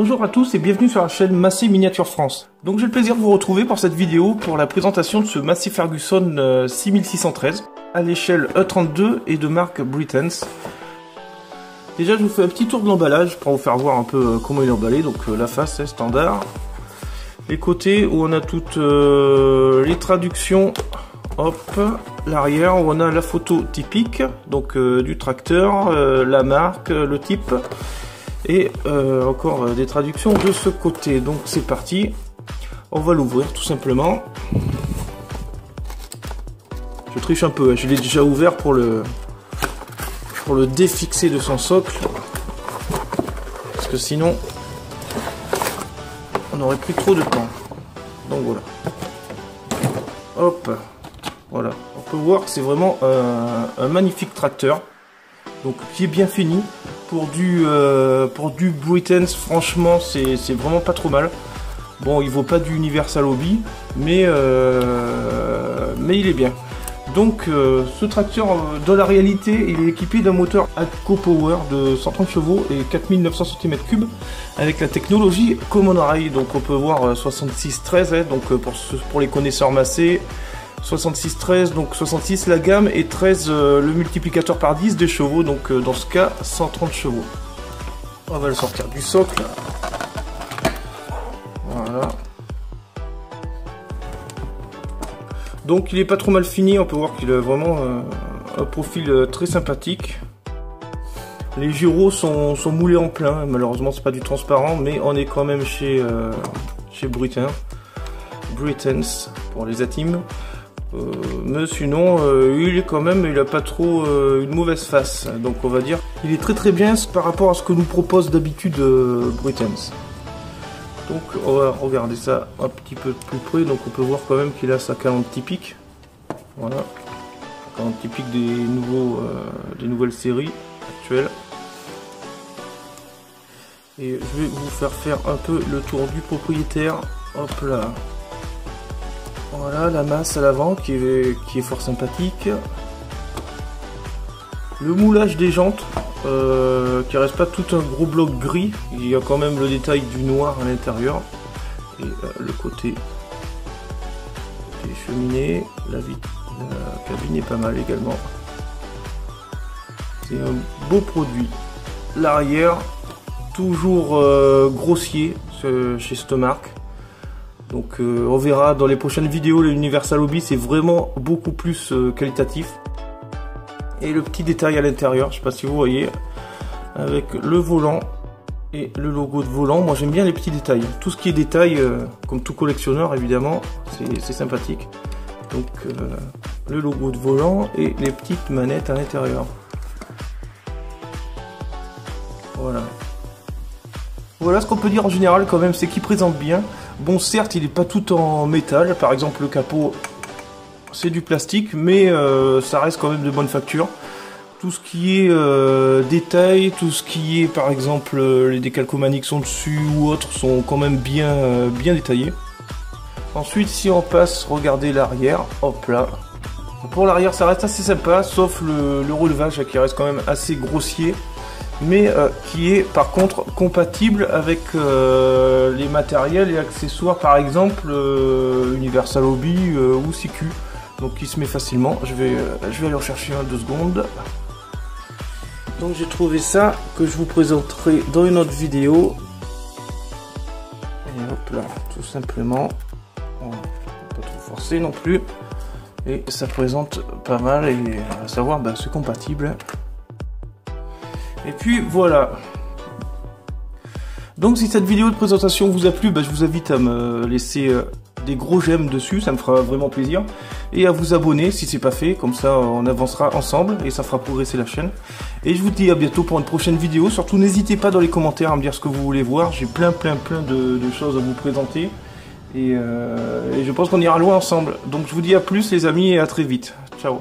Bonjour à tous et bienvenue sur la chaîne Massey Miniature France. Donc j'ai le plaisir de vous retrouver pour cette vidéo pour la présentation de ce Massey Ferguson 6613 à l'échelle E32 et de marque Britains. Déjà je vous fais un petit tour de l'emballage pour vous faire voir un peu comment il est emballé. Donc la face c'est standard. Les côtés où on a toutes les traductions, hop, l'arrière où on a la photo typique, donc du tracteur, la marque, le type. Et encore des traductions de ce côté. Donc c'est parti, on va l'ouvrir tout simplement. Je triche un peu, je l'ai déjà ouvert pour le défixer de son socle, parce que sinon on n'aurait plus trop de temps. Donc voilà, hop, voilà, on peut voir que c'est vraiment un magnifique tracteur, donc qui est bien fini. Pour du Britains, franchement, c'est vraiment pas trop mal. Bon, il vaut pas du Universal Hobby, mais il est bien. Donc, ce tracteur, dans la réalité, il est équipé d'un moteur AGCO Power de 130 chevaux et 4900 cm3 avec la technologie Common Rail. Donc, on peut voir 6613, hein, donc pour les connaisseurs Massey. 66-13, donc 66 la gamme, et 13 le multiplicateur par 10 des chevaux, donc dans ce cas 130 chevaux. On va le sortir du socle. Voilà. Donc il est pas trop mal fini, on peut voir qu'il a vraiment un profil très sympathique. Les gyros sont moulés en plein, malheureusement c'est pas du transparent, mais on est quand même chez Britains pour les intimes. Mais sinon il a pas trop une mauvaise face, donc on va dire il est très bien par rapport à ce que nous propose d'habitude Britains. Donc on va regarder ça un petit peu plus près. Donc on peut voir quand même qu'il a sa calandre typique, voilà, calandre typique des nouvelles séries actuelles. Et je vais vous faire un peu le tour du propriétaire. Hop là. Voilà la masse à l'avant qui est fort sympathique. Le moulage des jantes qui reste pas tout un gros bloc gris. Il y a quand même le détail du noir à l'intérieur. Et le côté des cheminées, la cabine est pas mal également. C'est un beau produit. L'arrière toujours grossier chez cette marque. Donc on verra dans les prochaines vidéos, l'Universal Hobby c'est vraiment beaucoup plus qualitatif. Et le petit détail à l'intérieur, je sais pas si vous voyez, avec le volant et le logo de volant. Moi j'aime bien les petits détails, tout ce qui est détail, comme tout collectionneur évidemment, c'est sympathique. Donc le logo de volant et les petites manettes à l'intérieur. Voilà. Voilà ce qu'on peut dire en général quand même, c'est qu'il présente bien. Bon, certes, il n'est pas tout en métal. Par exemple, le capot, c'est du plastique, mais ça reste quand même de bonne facture. Tout ce qui est détail, tout ce qui est, par exemple, les décalcomanies qui sont dessus ou autres, sont quand même bien détaillés. Ensuite, si on passe, regardez l'arrière, hop là. Pour l'arrière, ça reste assez sympa, sauf le relevage qui reste quand même assez grossier. Mais qui est par contre compatible avec les matériels et accessoires, par exemple Universal Hobby ou CQ, donc qui se met facilement. Je vais aller rechercher un 2 secondes. Donc j'ai trouvé ça que je vous présenterai dans une autre vidéo. Et hop là, tout simplement, on va pas trop forcer non plus, et ça présente pas mal, et à savoir c'est compatible. Et puis voilà. Donc si cette vidéo de présentation vous a plu, je vous invite à me laisser des gros j'aime dessus, ça me fera vraiment plaisir. Et à vous abonner si c'est pas fait, comme ça on avancera ensemble et ça fera progresser la chaîne. Et je vous dis à bientôt pour une prochaine vidéo. Surtout n'hésitez pas dans les commentaires à me dire ce que vous voulez voir. J'ai plein de choses à vous présenter. Et je pense qu'on ira loin ensemble. Donc je vous dis à plus les amis et à très vite. Ciao.